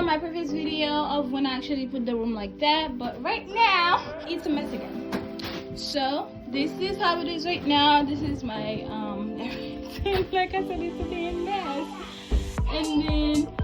my previous video of when I actually put the room like that, but right now it's a mess again. So this is how it is right now. This is my everything. Like I said, it's a damn mess. And then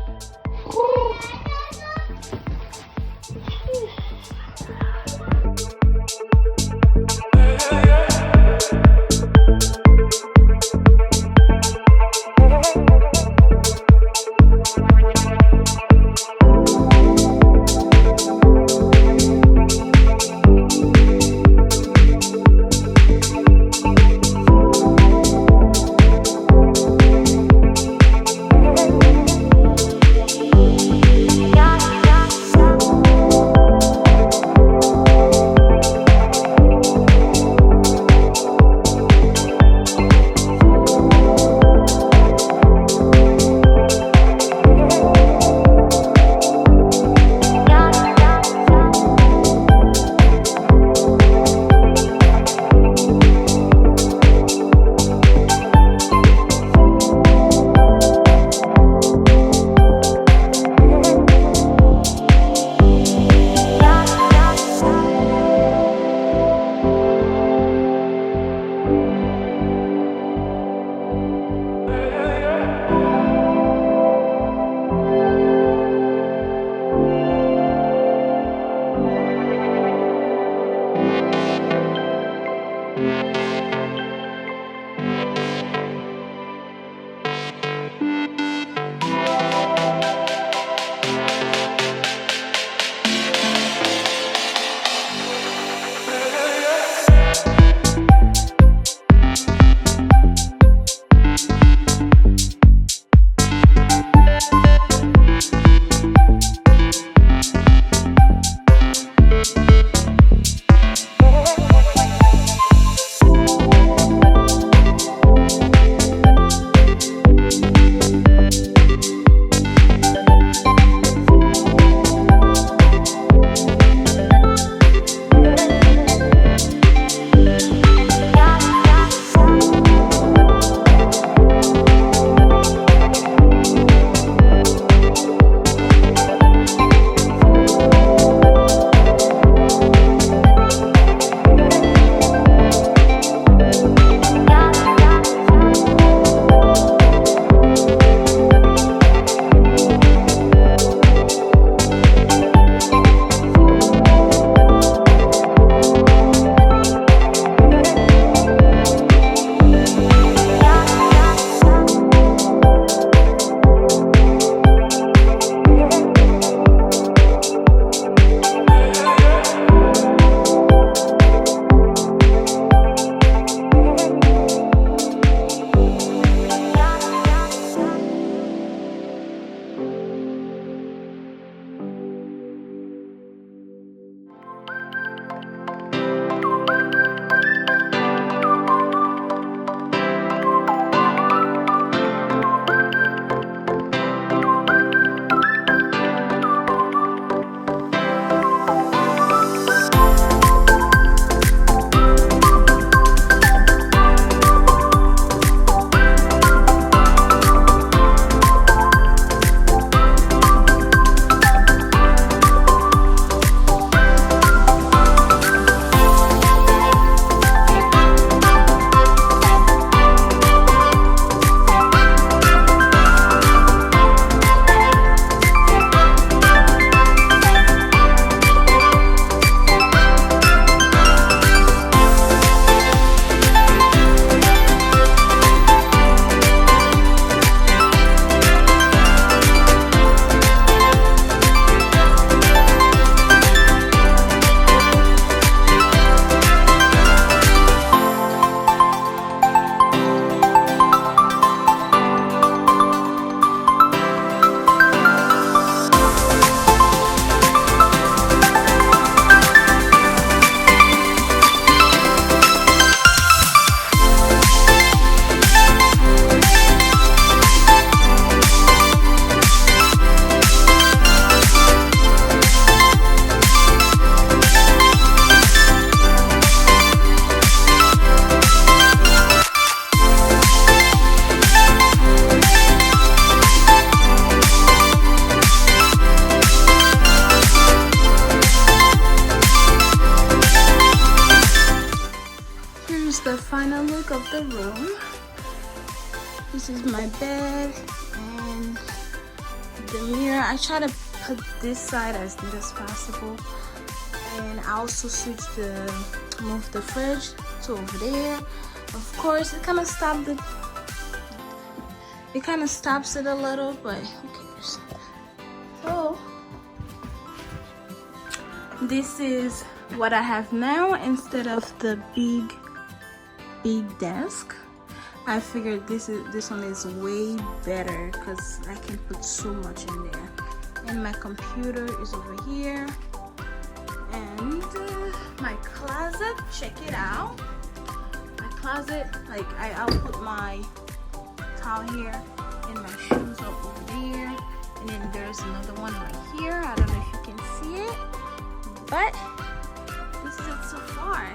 is my bed and the mirror. I try to put this side as neat as possible, and I also move the fridge to over there. Of course, it kind of stops it a little, but who cares? So this is what I have now instead of the big desk. I figured this one is way better because I can put so much in there. And my computer is over here, and my closet, check it out. My closet, like I'll put my towel here and my shoes up over there, and then there's another one right here. I don't know if you can see it, but this is it so far.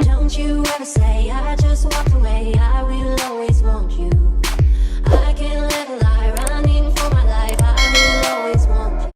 Don't you ever say